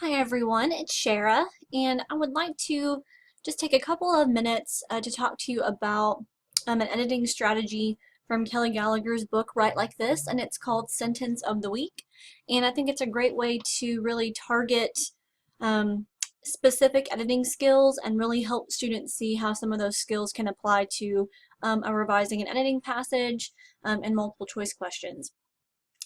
Hi everyone, it's Shara, and I would like to just take a couple of minutes to talk to you about an editing strategy from Kelly Gallagher's book, Write Like This, and it's called Sentence of the Week. And I think it's a great way to really target um, specific editing skills and really help students see how some of those skills can apply to a revising and editing passage and multiple choice questions.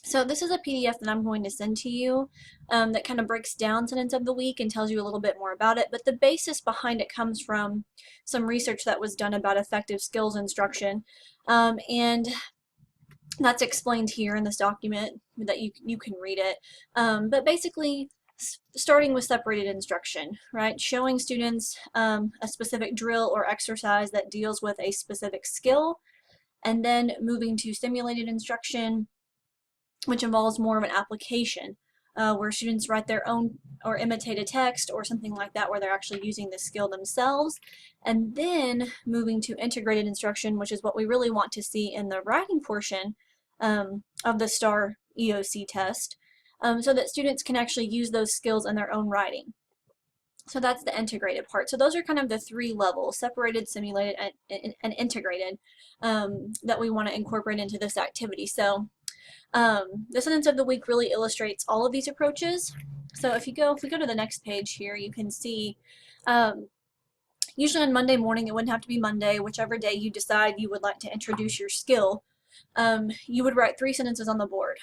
So this is a PDF that I'm going to send to you that kind of breaks down Sentence of the Week and tells you a little bit more about it, but the basis behind it comes from some research that was done about effective skills instruction, and that's explained here in this document that you can read it. But basically, starting with separated instruction, right? Showing students a specific drill or exercise that deals with a specific skill, and then moving to simulated instruction, which involves more of an application where students write their own or imitate a text or something like that where they're actually using the skill themselves. And then moving to integrated instruction, which is what we really want to see in the writing portion of the STAR EOC test, so that students can actually use those skills in their own writing. So that's the integrated part. So those are kind of the three levels: separated, simulated, and integrated, that we want to incorporate into this activity. So the sentence of the week really illustrates all of these approaches. So if we go to the next page here, you can see usually on Monday morning, it wouldn't have to be Monday, whichever day you decide you would like to introduce your skill, you would write 3 sentences on the board.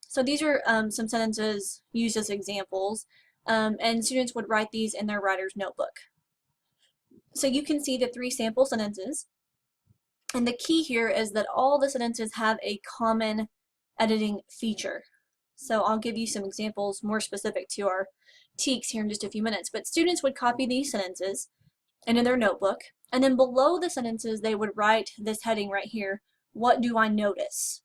So these are some sentences used as examples, and students would write these in their writer's notebook. So you can see the 3 sample sentences, and the key here is that all the sentences have a common editing feature. So I'll give you some examples more specific to our TEKS here in just a few minutes, but students would copy these sentences into their notebook, and then below the sentences they would write this heading right here: what do I notice?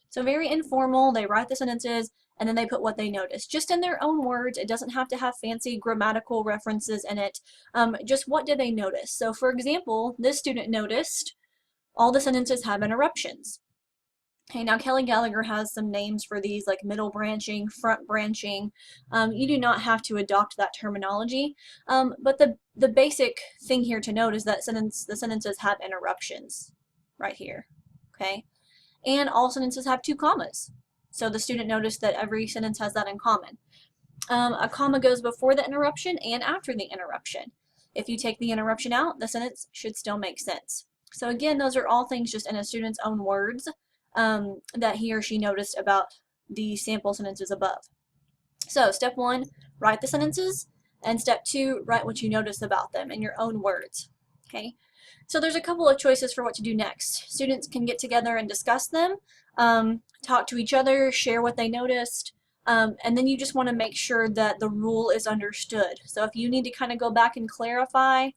So very informal, they write the sentences and then they put what they notice, just in their own words. It doesn't have to have fancy grammatical references in it, just what did they notice. So for example, this student noticed all the sentences have interruptions. Okay, now Kelly Gallagher has some names for these, like middle branching, front branching. You do not have to adopt that terminology, but the basic thing here to note is that the sentences have interruptions right here, okay? And all sentences have 2 commas. So the student noticed that every sentence has that in common. A comma goes before the interruption and after the interruption. If you take the interruption out, the sentence should still make sense. So again, those are all things just in a student's own words that he or she noticed about the sample sentences above. So step 1, write the sentences, and step 2, write what you notice about them in your own words. Okay. So there's a couple of choices for what to do next. Students can get together and discuss them, talk to each other, share what they noticed, and then you just want to make sure that the rule is understood. So if you need to kind of go back and clarify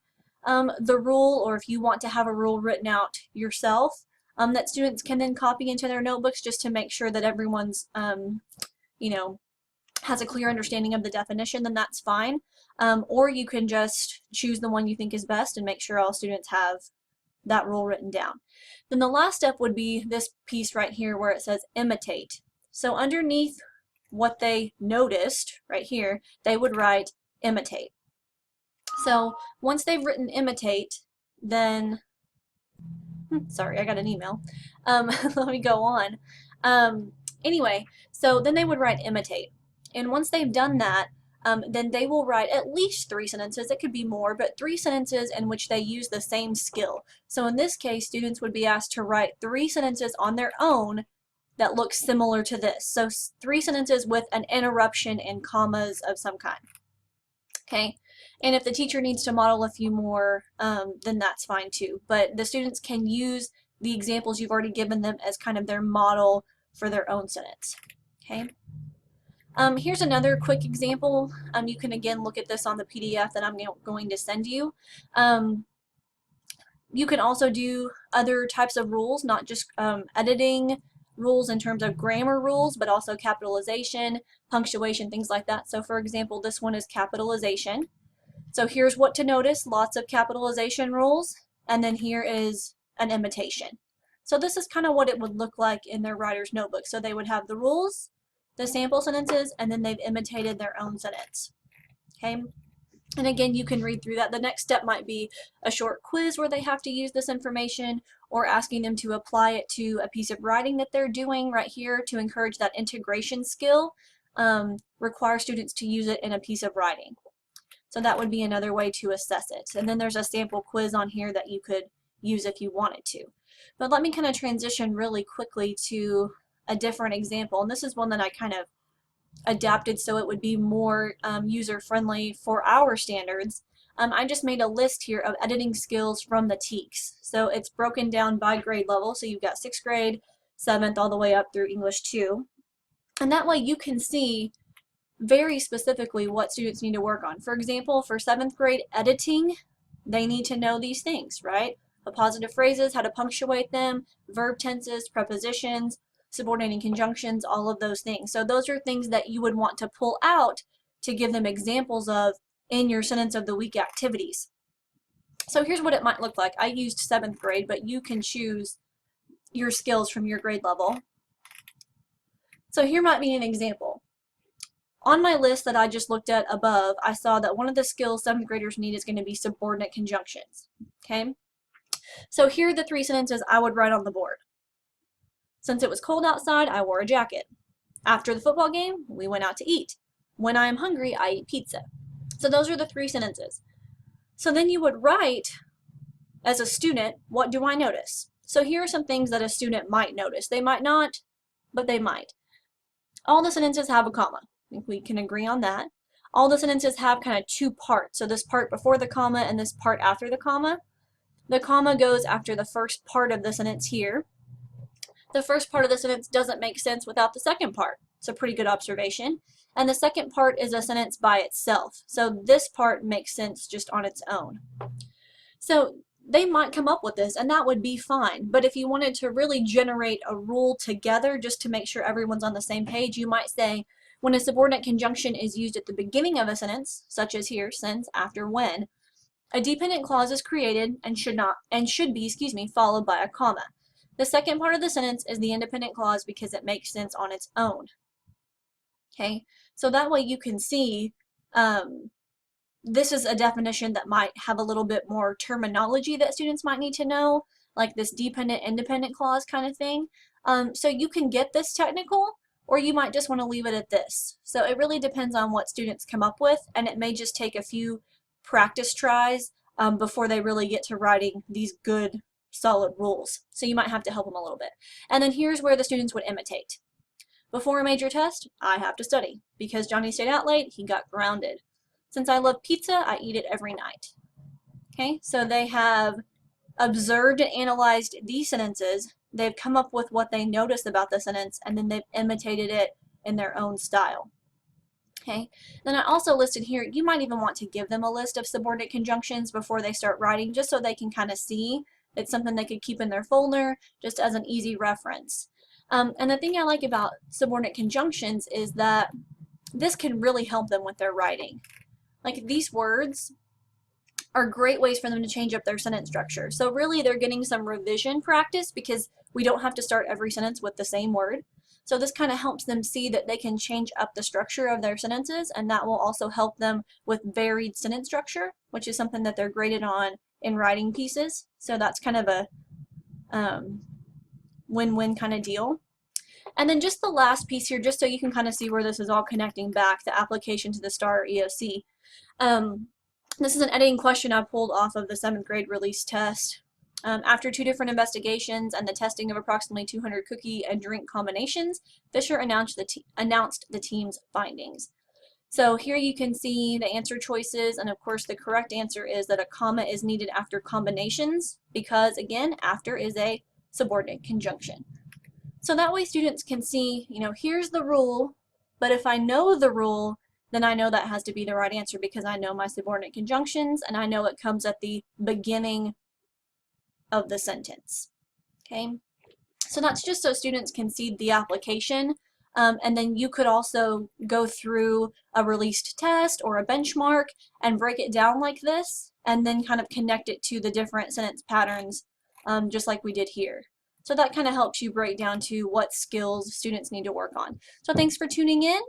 the rule, or if you want to have a rule written out yourself, that students can then copy into their notebooks just to make sure that everyone's, you know, has a clear understanding of the definition, then that's fine. Or you can just choose the one you think is best and make sure all students have that rule written down. Then the last step would be this piece right here where it says imitate. So underneath what they noticed right here, they would write imitate. So once they've written imitate, then sorry, I got an email. Let me go on. Anyway, so then they would write imitate. And once they've done that, then they will write at least 3 sentences. It could be more, but 3 sentences in which they use the same skill. So in this case, students would be asked to write 3 sentences on their own that look similar to this. So 3 sentences with an interruption and commas of some kind. Okay, and if the teacher needs to model a few more, then that's fine too. But the students can use the examples you've already given them as kind of their model for their own sentence. Okay. Here's another quick example. You can again look at this on the PDF that I'm going to send you. You can also do other types of rules, not just editing rules in terms of grammar rules, but also capitalization, punctuation, things like that. So for example, this one is capitalization. So here's what to notice: lots of capitalization rules, and then here is an imitation. So this is kind of what it would look like in their writer's notebook. So they would have the rules, the sample sentences, and then they've imitated their own sentence. Okay. And again, you can read through that. The next step might be a short quiz where they have to use this information, or asking them to apply it to a piece of writing that they're doing right here to encourage that integration skill. Require students to use it in a piece of writing. So that would be another way to assess it. And then there's a sample quiz on here that you could use if you wanted to. But let me kind of transition really quickly to a different example. And this is one that I kind of adapted so it would be more user-friendly for our standards. I just made a list here of editing skills from the TEKS. So it's broken down by grade level. So you've got 6th grade, 7th, all the way up through English 2. And that way you can see very specifically what students need to work on. For example, for 7th grade editing, they need to know these things, right? Appositive phrases, how to punctuate them, verb tenses, prepositions, subordinating conjunctions, all of those things. So those are things that you would want to pull out to give them examples of in your sentence of the week activities. So here's what it might look like. I used 7th grade, but you can choose your skills from your grade level. So here might be an example. On my list that I just looked at above, I saw that one of the skills 7th graders need is going to be subordinate conjunctions. Okay, so here are the 3 sentences I would write on the board. Since it was cold outside, I wore a jacket. After the football game, we went out to eat. When I am hungry, I eat pizza. So those are the 3 sentences. So then you would write, as a student, what do I notice? So here are some things that a student might notice. They might not, but they might. All the sentences have a comma. I think we can agree on that. All the sentences have kind of 2 parts. So this part before the comma and this part after the comma. The comma goes after the first part of the sentence here. The first part of the sentence doesn't make sense without the second part. It's a pretty good observation. And the second part is a sentence by itself. So this part makes sense just on its own. So they might come up with this, and that would be fine. But if you wanted to really generate a rule together just to make sure everyone's on the same page, you might say, when a subordinate conjunction is used at the beginning of a sentence, such as here, since, after, when, a dependent clause is created and should be, followed by a comma. The second part of the sentence is the independent clause because it makes sense on its own. Okay, so that way you can see this is a definition that might have a little bit more terminology that students might need to know, like this dependent-independent clause kind of thing. So you can get this technical, or you might just want to leave it at this. So it really depends on what students come up with, and it may just take a few practice tries before they really get to writing these good, solid rules. So you might have to help them a little bit. And then here's where the students would imitate. Before a major test, I have to study. Because Johnny stayed out late, he got grounded. Since I love pizza, I eat it every night. Okay, so they have observed and analyzed these sentences. They've come up with what they noticed about the sentence, and then they've imitated it in their own style. Okay, then I also listed here, you might even want to give them a list of subordinate conjunctions before they start writing, just so they can kind of see. It's something they could keep in their folder, just as an easy reference. And the thing I like about subordinate conjunctions is that this can really help them with their writing. Like, these words are great ways for them to change up their sentence structure. So really they're getting some revision practice because we don't have to start every sentence with the same word. So this kind of helps them see that they can change up the structure of their sentences, and that will also help them with varied sentence structure, which is something that they're graded on in writing pieces. So that's kind of a win-win kind of deal. And then just the last piece here, just so you can kind of see where this is all connecting back, the application to the STAR EOC. This is an editing question I pulled off of the 7th grade release test. After 2 different investigations and the testing of approximately 200 cookie and drink combinations, Fisher announced the team's findings. So here you can see the answer choices, and of course the correct answer is that a comma is needed after combinations because, again, after is a subordinate conjunction. So that way students can see, you know, here's the rule, but if I know the rule, then I know that has to be the right answer because I know my subordinate conjunctions and I know it comes at the beginning of the sentence. Okay, so that's just so students can see the application, and then you could also go through a released test or a benchmark and break it down like this and then kind of connect it to the different sentence patterns just like we did here. So that kind of helps you break down to what skills students need to work on. So thanks for tuning in.